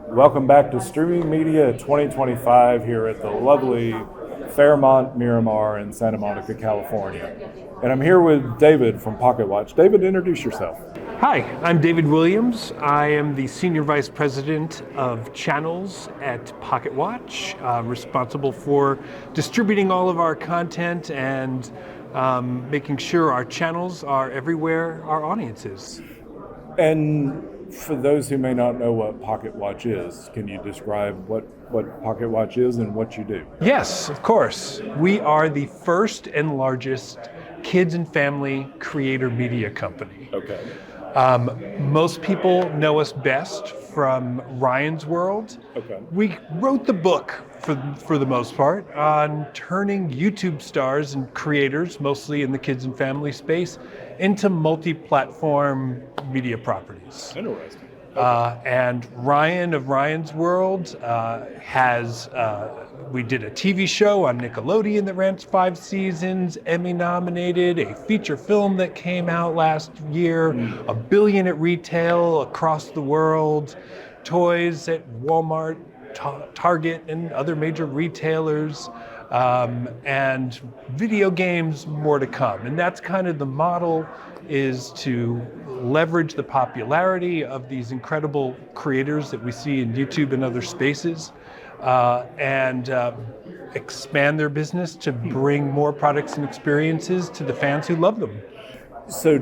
Welcome back to Streaming Media 2025 here at the lovely Fairmont Miramar in Santa Monica, California. And I'm here with David from Pocket.watch. David, introduce yourself. Hi, I'm David Williams. I am the Senior Vice President of Channels at Pocket.watch, responsible for distributing all of our content and making sure our channels are everywhere our audience is. And for those who may not know what Pocket.watch is, can you describe what Pocket.watch is and what you do? Yes, of course. We are the first and largest kids and family creator media company. Okay. Most people know us best from Ryan's World. Okay. We wrote the book, for the most part, on turning YouTube stars and creators, mostly in the kids and family space, into multi-platform media properties. Interesting. And Ryan of Ryan's World we did a TV show on Nickelodeon that ran 5 seasons, Emmy nominated, a feature film that came out last year, $1 billion at retail across the world, toys at Walmart, Target, and other major retailers, and video games, more to come. And that's kind of the model, is to leverage the popularity of these incredible creators that we see in YouTube and other spaces, and expand their business to bring more products and experiences to the fans who love them. So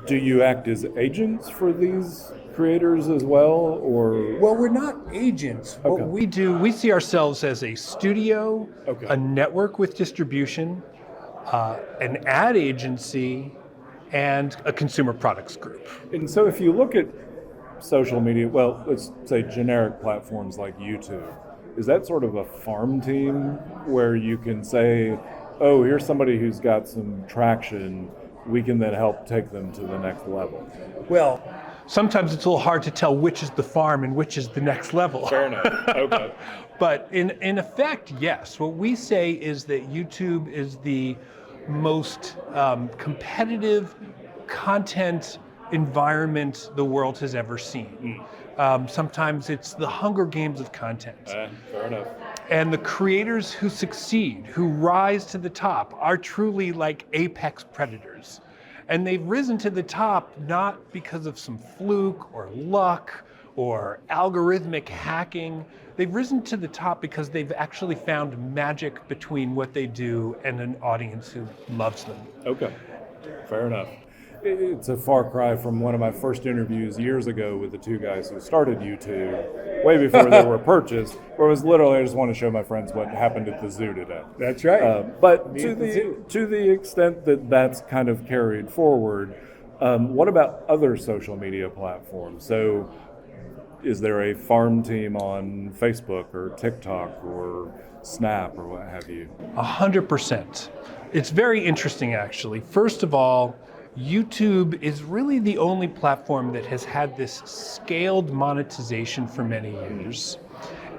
do you act as agents for these creators as well, or? Well, we're not agents. Okay. What we do, we see ourselves as a studio, Okay. a network with distribution, an ad agency, and a consumer products group. And so if you look at social media, well, let's say generic platforms like YouTube, is that sort of a farm team where you can say, oh, here's somebody who's got some traction, we can then help take them to the next level? Well, sometimes it's a little hard to tell which is the farm and which is the next level. Fair enough. Okay. But in effect, yes. What we say is that YouTube is the most competitive content environment the world has ever seen. Sometimes it's the Hunger Games of content. Fair enough. And the creators who succeed, who rise to the top, are truly like apex predators. And they've risen to the top not because of some fluke or luck or algorithmic hacking. They've risen to the top because they've actually found magic between what they do and an audience who loves them. Okay. Fair enough. It's a far cry from one of my first interviews years ago with the two guys who started YouTube, way before they were purchased, where it was literally, I just want to show my friends what happened at the zoo today. That's right. But to the extent that that's kind of carried forward, what about other social media platforms? So is there a farm team on Facebook or TikTok or Snap or what have you? 100%. It's very interesting, actually. First of all, YouTube is really the only platform that has had this scaled monetization for many years.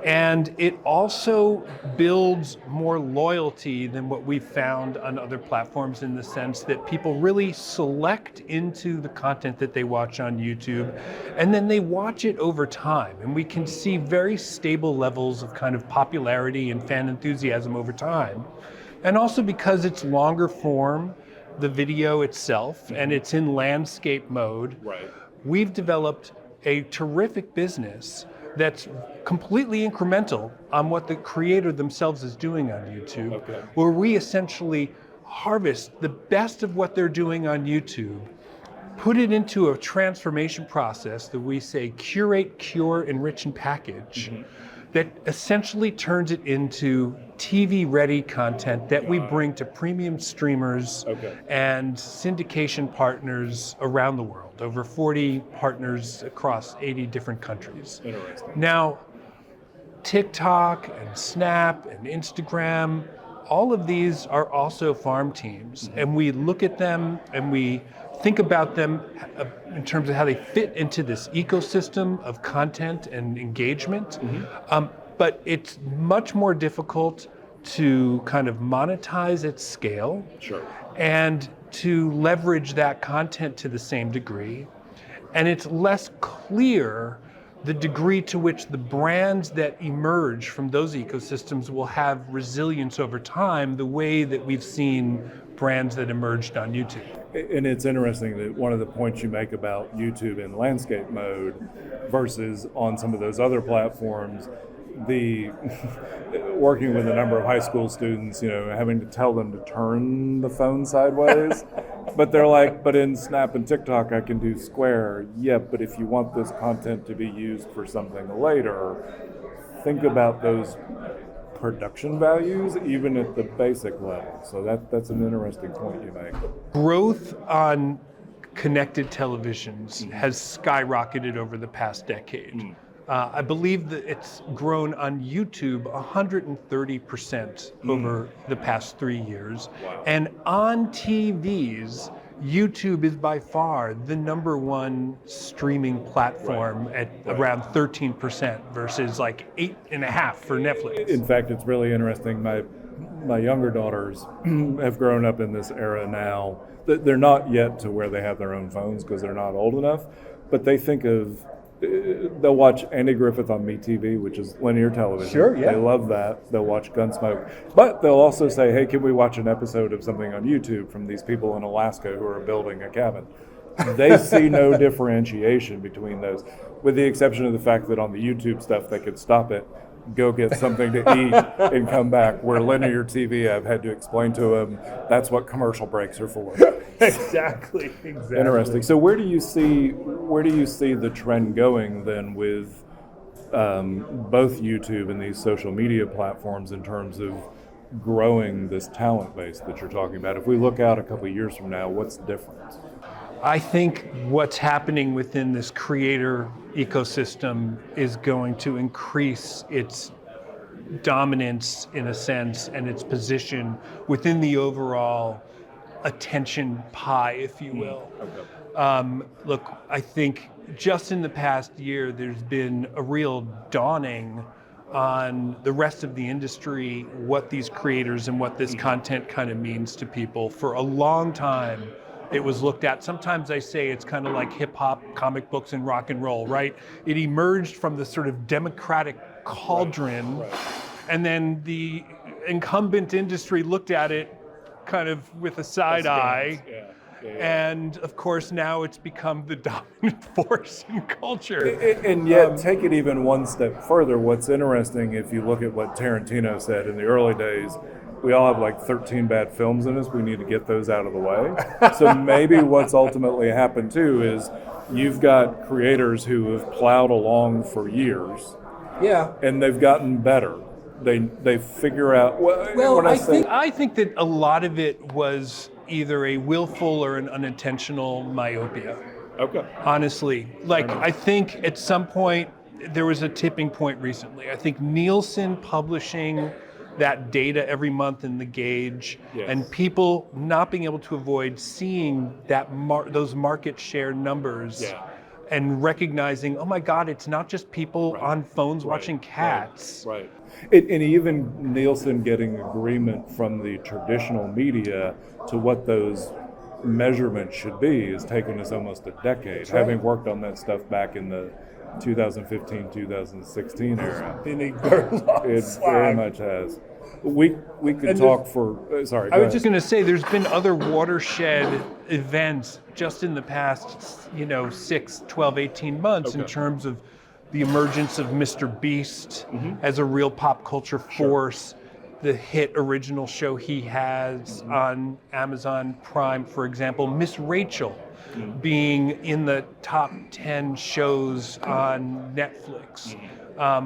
And it also builds more loyalty than what we've found on other platforms, in the sense that people really select into the content that they watch on YouTube, and then they watch it over time. And we can see very stable levels of kind of popularity and fan enthusiasm over time. And also because it's longer form, the video itself, and it's in landscape mode, Right. we've developed a terrific business that's completely incremental on what the creator themselves is doing on YouTube, Okay. where we essentially harvest the best of what they're doing on YouTube, put it into a transformation process that we say curate, cure, enrich, and package, that essentially turns it into TV-ready content that we bring to premium streamers and syndication partners around the world, over 40 partners across 80 different countries. Interesting. Now, TikTok and Snap and Instagram, all of these are also farm teams, and we look at them and we think about them in terms of how they fit into this ecosystem of content and engagement. But it's much more difficult to kind of monetize at scale, Sure. and to leverage that content to the same degree. And it's less clear the degree to which the brands that emerge from those ecosystems will have resilience over time, the way that we've seen brands that emerged on YouTube. And it's interesting that one of the points you make about YouTube in landscape mode versus on some of those other platforms, the working with a number of high school students, having to tell them to turn the phone sideways. But they're like, but in Snap and TikTok, I can do square. Yeah, but if you want this content to be used for something later, think about those production values, even at the basic level. So that's an interesting point you make. Growth on connected televisions has skyrocketed over the past decade. I believe that it's grown on YouTube 130% over the past 3 years. Wow. And on TVs, YouTube is by far the number one streaming platform at around 13% versus like 8.5% for Netflix. In fact, it's really interesting. My younger daughters have grown up in this era now. They're not yet to where they have their own phones because they're not old enough, but they think of, they'll watch Andy Griffith on MeTV, which is linear television. Sure, yeah. They love that. They'll watch Gunsmoke. But they'll also say, hey, can we watch an episode of something on YouTube from these people in Alaska who are building a cabin? They see no differentiation between those, with the exception of the fact that on the YouTube stuff, they could stop it, go get something to eat, and come back. Where linear TV, I've had to explain to them, that's what commercial breaks are for. Exactly. Interesting. So where do you see the trend going then with both YouTube and these social media platforms in terms of growing this talent base that you're talking about? If we look out a couple of years from now, what's different? I think what's happening within this creator ecosystem is going to increase its dominance, in a sense, and its position within the overall attention pie, if you will. Okay. Look, I think just in the past year, there's been a real dawning on the rest of the industry, what these creators and what this content kind of means to people. For a long time, it was looked at, sometimes I say it's kind of like hip hop, comic books, and rock and roll, right? It emerged from the sort of democratic cauldron, and then the incumbent industry looked at it kind of with a side eye. And of course, now it's become the dominant force in culture. And yet, take it even one step further. What's interesting, if you look at what Tarantino said in the early days, we all have like 13 bad films in us. We need to get those out of the way. So maybe what's ultimately happened too is you've got creators who have plowed along for years. Yeah. And they've gotten better. They figure out. Well, I think that a lot of it was either a willful or an unintentional myopia. Okay. Honestly, I think at some point there was a tipping point recently. I think Nielsen publishing that data every month in the gauge, yes, and people not being able to avoid seeing that those market share numbers, and recognizing, oh my God, it's not just people on phones watching cats. Right. And even Nielsen getting agreement from the traditional media to what those measurements should be has taken us almost a decade, having worked on that stuff back in the 2015, 2016 era. In a very long It very much has. We could talk for, sorry. I was just going to say, there's been other watershed events just in the past, 6, 12, 18 months in terms of the emergence of Mr. Beast as a real pop culture force, the hit original show he has on Amazon Prime, for example, Miss Rachel being in the top 10 shows on Netflix.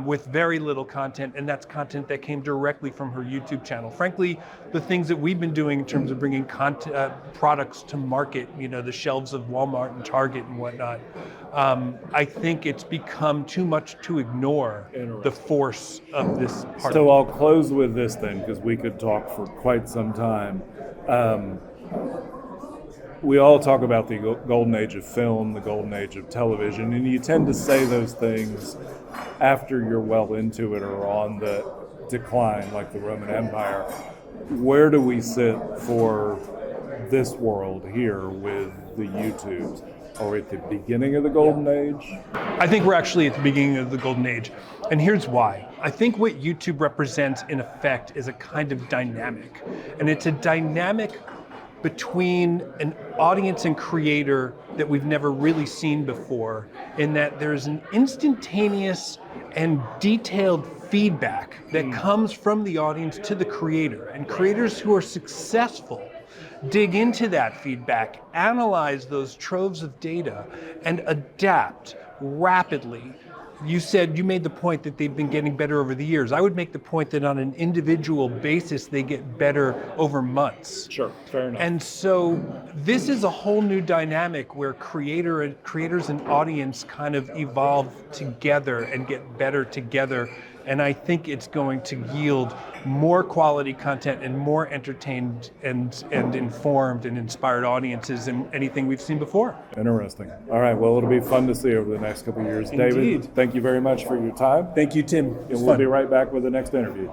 With very little content, and that's content that came directly from her YouTube channel. Frankly, the things that we've been doing in terms of bringing products to market, the shelves of Walmart and Target and whatnot, I think it's become too much to ignore the force of this part. So I'll close with this then, because we could talk for quite some time. We all talk about the golden age of film, the golden age of television, and you tend to say those things after you're well into it or on the decline, like the Roman Empire. Where do we sit for this world here with the YouTubes? Are we at the beginning of the golden age? I think we're actually at the beginning of the golden age. And here's why. I think what YouTube represents in effect is a kind of dynamic. And it's a dynamic between an audience and creator that we've never really seen before, in that there's an instantaneous and detailed feedback that comes from the audience to the creator. And creators who are successful dig into that feedback, analyze those troves of data, and adapt rapidly. You made the point that they've been getting better over the years. I would make the point that on an individual basis, they get better over months. Sure, fair enough. And so this is a whole new dynamic where creators and audience kind of evolve together and get better together. And I think it's going to yield more quality content and more entertained and informed and inspired audiences than anything we've seen before. Interesting. All right, well, it'll be fun to see over the next couple of years. Indeed. David, thank you very much for your time. Thank you, Tim. And we'll be right back with the next interview.